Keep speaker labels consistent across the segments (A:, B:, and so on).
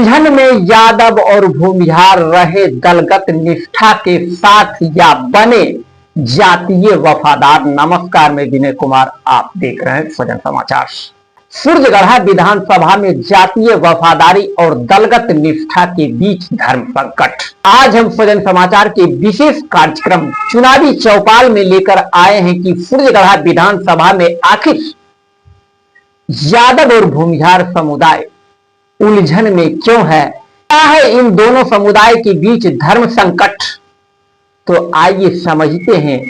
A: उलझन में यादव और भूमिहार रहे दलगत निष्ठा के साथ या बने जातीय वफादार। नमस्कार, मैं विनय कुमार, आप देख रहे हैं स्वजन समाचार। सूर्यगढ़ा विधानसभा में जातीय वफादारी और दलगत निष्ठा के बीच धर्म संकट। आज हम स्वजन समाचार के विशेष कार्यक्रम चुनावी चौपाल में लेकर आए हैं कि सूर्यगढ़ा विधानसभा में आखिर यादव और भूमिहार समुदाय उलझन में क्यों है, क्या है इन दोनों समुदाय के बीच धर्म संकट। तो आइए समझते हैं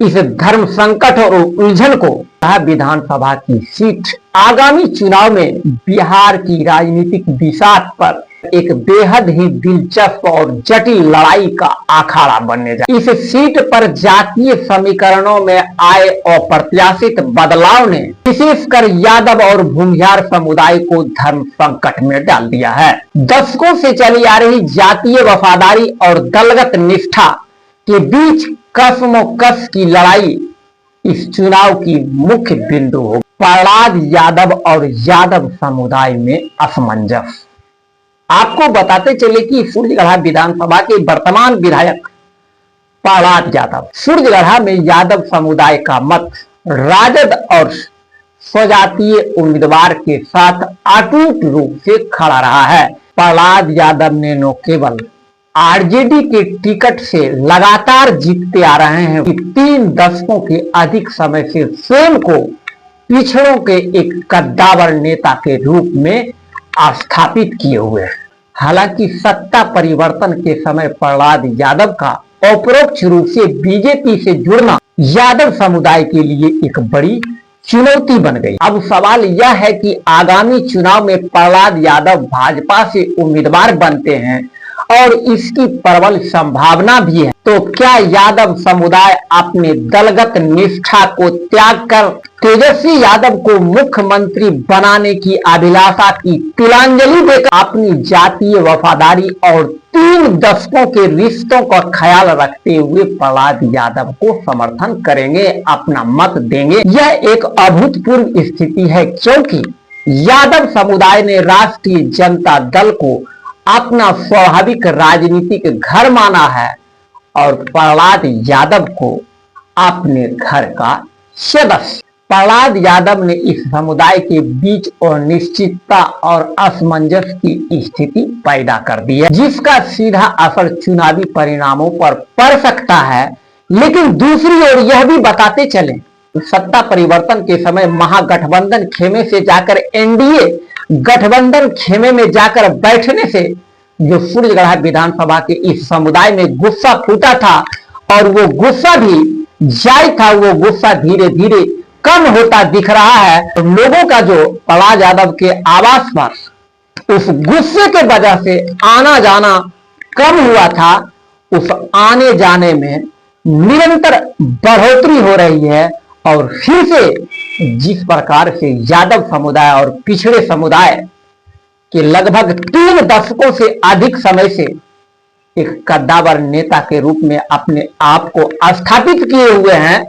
A: इस धर्म संकट और उलझन को। विधानसभा की सीट आगामी चुनाव में बिहार की राजनीतिक बिसात पर एक बेहद ही दिलचस्प और जटिल लड़ाई का अखाड़ा बनने जा। इस सीट पर जातीय समीकरणों में आए अप्रत्याशित बदलाव ने विशेषकर यादव और भूमिहार समुदाय को धर्म संकट में डाल दिया है। दशकों से चली आ रही जातीय वफादारी और दलगत निष्ठा के बीच कसमोकस की लड़ाई इस चुनाव की मुख्य बिंदु होगी। प्रहलाद यादव और यादव समुदाय में असमंजस। आपको बताते चले कि सूर्यगढ़ा विधानसभा के वर्तमान विधायक प्रहलाद यादव सूर्यगढ़ा में यादव समुदाय का मत राजद और स्वजातीय उम्मीदवार के साथ अटूट रूप से खड़ा रहा है। प्रहलाद यादव ने न केवल आरजेडी के टिकट से लगातार जीतते आ रहे हैं, 3 दशकों के अधिक समय से स्वयं को पिछड़ों के एक कद्दावर नेता के रूप में स्थापित किए हुए हैं। हालांकि सत्ता परिवर्तन के समय प्रहलाद यादव का अपरोक्ष रूप से बीजेपी से जुड़ना यादव समुदाय के लिए एक बड़ी चुनौती बन गई। अब सवाल यह है कि आगामी चुनाव में प्रहलाद यादव भाजपा से उम्मीदवार बनते हैं और इसकी प्रबल संभावना भी है, तो क्या यादव समुदाय अपने दलगत निष्ठा को त्याग कर तेजस्वी यादव को मुख्यमंत्री बनाने की अभिलाषा की तिलांजलि देकर अपनी जातीय वफादारी और 3 दशकों के रिश्तों का ख्याल रखते हुए प्रहलाद यादव को समर्थन करेंगे, अपना मत देंगे। यह एक अभूतपूर्व स्थिति है, क्योंकि यादव समुदाय ने राष्ट्रीय जनता दल को अपना स्वाभाविक राजनीतिक घर माना है और प्रहलाद यादव को अपने घर का सदस्य। प्रहलाद यादव ने इस समुदाय के बीच अनिश्चितता और असमंजस की स्थिति पैदा कर दी है, जिसका सीधा असर चुनावी परिणामों पर पड़ सकता है। लेकिन दूसरी ओर यह भी बताते चले, सत्ता परिवर्तन के समय महागठबंधन खेमे से जाकर एनडीए गठबंधन खेमे में जाकर बैठने से जो सूर्यगढ़ा विधानसभा के इस समुदाय में गुस्सा फूटा था और वो गुस्सा भी जायज था, वो गुस्सा धीरे धीरे कम होता दिख रहा है। तो लोगों का जो प्रहलाद यादव के आवास पर उस गुस्से के वजह से आना जाना कम हुआ था, उस आने जाने में निरंतर बढ़ोतरी हो रही है। और फिर से जिस प्रकार से यादव समुदाय और पिछड़े समुदाय के लगभग 3 दशकों से अधिक समय से एक कद्दावर नेता के रूप में अपने आप को स्थापित किए हुए हैं,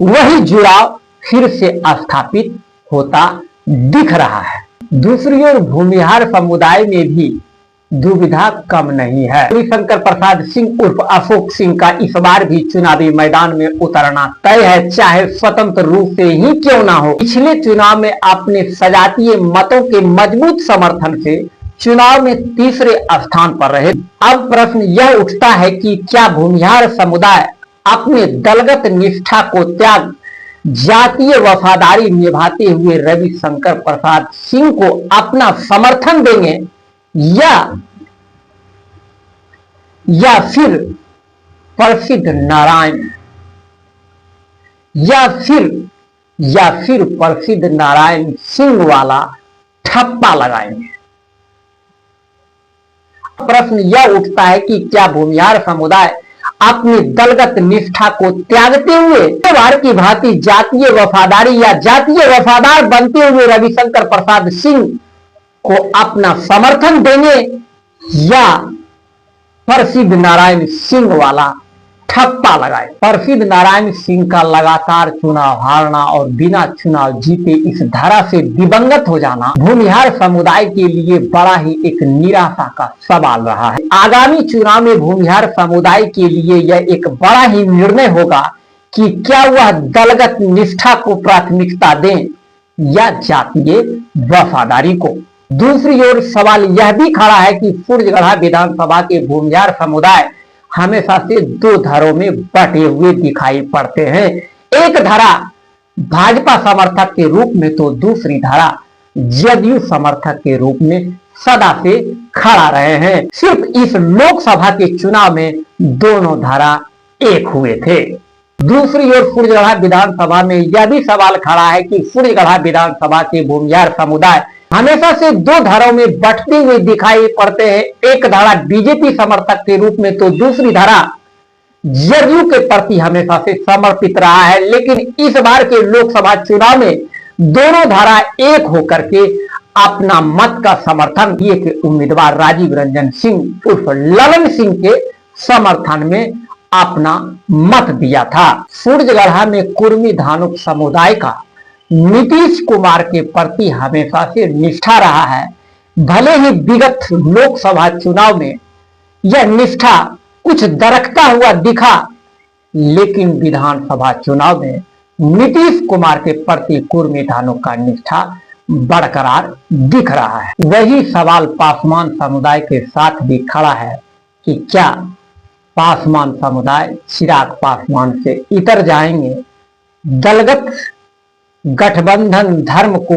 A: वही जुड़ाव फिर से स्थापित होता दिख रहा है। दूसरी ओर भूमिहार समुदाय में भी दुविधा कम नहीं है। रविशंकर प्रसाद सिंह उर्फ अशोक सिंह का इस बार भी चुनावी मैदान में उतरना तय है, चाहे स्वतंत्र रूप से ही क्यों ना हो। पिछले चुनाव में अपने सजातीय मतों के मजबूत समर्थन से चुनाव में तीसरे स्थान पर रहे। अब प्रश्न यह उठता है कि क्या भूमिहार समुदाय अपने दलगत निष्ठा को त्याग जातीय वफादारी निभाते हुए रविशंकर प्रसाद सिंह को अपना समर्थन देंगे या फिर प्रसिद्ध नारायण सिंह वाला ठप्पा लगाएंगे। प्रश्न यह उठता है कि क्या भूमिहार समुदाय अपनी दलगत निष्ठा को त्यागते हुए बार की भांति जातीय वफादारी या जातीय वफादार बनते हुए रविशंकर प्रसाद सिंह को अपना समर्थन देंगे या प्रसिद्ध नारायण सिंह वाला ठप्पा लगाए। प्रसिद्ध नारायण सिंह का लगातार चुनाव हारना और बिना चुनाव जीते इस धारा से दिवंगत हो जाना भूमिहार समुदाय के लिए बड़ा ही एक निराशा का सवाल रहा है। आगामी चुनाव में भूमिहार समुदाय के लिए यह एक बड़ा ही निर्णय होगा कि क्या वह दलगत निष्ठा को प्राथमिकता दें या जातीय वफादारी को। दूसरी ओर सवाल यह भी खड़ा है कि सूर्यगढ़ा विधानसभा के भूमिहार समुदाय हमेशा से दो धारों में बटे हुए दिखाई पड़ते हैं। एक धारा भाजपा समर्थक के रूप में तो दूसरी धारा जदयू समर्थक के रूप में सदा से खड़ा रहे हैं। सिर्फ इस लोकसभा के चुनाव में दोनों धारा एक हुए थे। दूसरी ओर सूर्यगढ़ा विधानसभा में यह भी सवाल खड़ा है कि सूर्यगढ़ा विधानसभा के भूमिहार समुदाय हमेशा से दो धाराओं में बंटते हुए दिखाई पड़ते हैं। एक धारा बीजेपी समर्थक के रूप में तो दूसरी धारा जदयू के प्रति हमेशा से समर्पित रहा है। लेकिन इस बार के लोकसभा चुनाव में दोनों धारा एक होकर के अपना मत का समर्थन किए के उम्मीदवार राजीव रंजन सिंह उर्फ ललन सिंह के समर्थन में अपना मत दिया था। सूर्यगढ़ा में कुर्मी धानुक समुदाय का नीतीश कुमार के प्रति हमेशा से निष्ठा रहा है। भले ही विगत लोकसभा चुनाव में यह निष्ठा कुछ दरकता हुआ दिखा, लेकिन विधानसभा चुनाव में नीतीश कुमार के प्रति कुर्मी धानुक का निष्ठा बरकरार दिख रहा है। वही सवाल पासवान समुदाय के साथ भी खड़ा है कि क्या पासवान समुदाय चिराग पासवान से इतर जाएंगे, दलगत गठबंधन धर्म को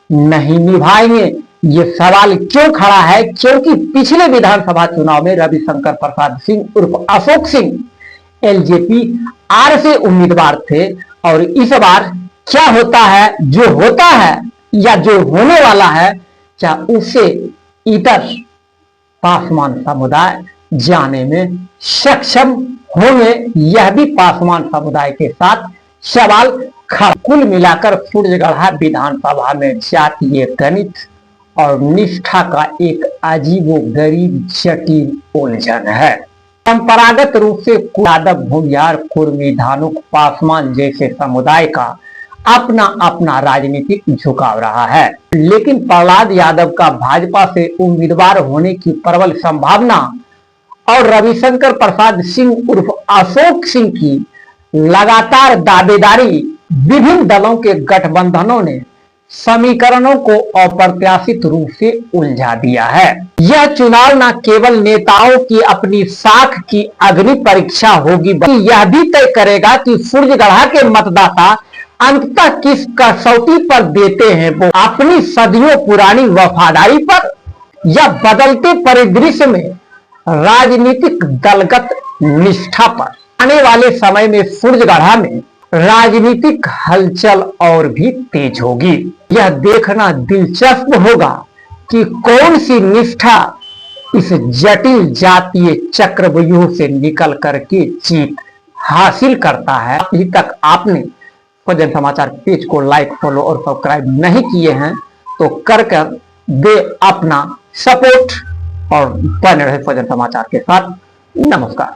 A: नहीं निभाएंगे। ये सवाल क्यों खड़ा है? क्योंकि पिछले विधानसभा चुनाव में रविशंकर प्रसाद सिंह उर्फ अशोक सिंह एलजेपी आर से उम्मीदवार थे और इस बार क्या होता है, जो होता है या जो होने वाला है, क्या उससे इतर पासवान समुदाय जाने में सक्षम होंगे? यह भी पासवान समुदाय के साथ सवाल खड़ा। कुल मिलाकर सूर्यगढ़ा विधानसभा में जातीय गणित और निष्ठा का एक अजीबोगरीब जटिल उलझन है। परंपरागत रूप से यादव भूमिहार कुर्मी धानुक पासवान जैसे समुदाय का अपना अपना राजनीतिक झुकाव रहा है, लेकिन प्रहलाद यादव का भाजपा से उम्मीदवार होने की प्रबल संभावना और रविशंकर प्रसाद सिंह उर्फ अशोक सिंह की लगातार दावेदारी विभिन्न दलों के गठबंधनों ने समीकरणों को अप्रत्याशित रूप से उलझा दिया है। यह चुनाव न केवल नेताओं की अपनी साख की अग्नि परीक्षा होगी, बल्कि यह भी तय करेगा कि सूर्यगढ़ा के मतदाता अंततः किस कसौटी पर देते हैं, वो अपनी सदियों पुरानी वफादारी पर या बदलते परिदृश्य में राजनीतिक दलगत निष्ठा पर। आने वाले समय में सूर्यगढ़ा में राजनीतिक हलचल और भी तेज होगी। यह देखना दिलचस्प होगा कि कौन सी निष्ठा इस जटिल जातीय चक्रव्यूह से निकल करके जीत हासिल करता है। अभी तक आपने फौजन समाचार पेज को लाइक, फॉलो और सब्सक्राइब नहीं किए हैं तो कर दे अपना सपोर्ट और बने रहे फौजन समाचार के साथ। नमस्कार।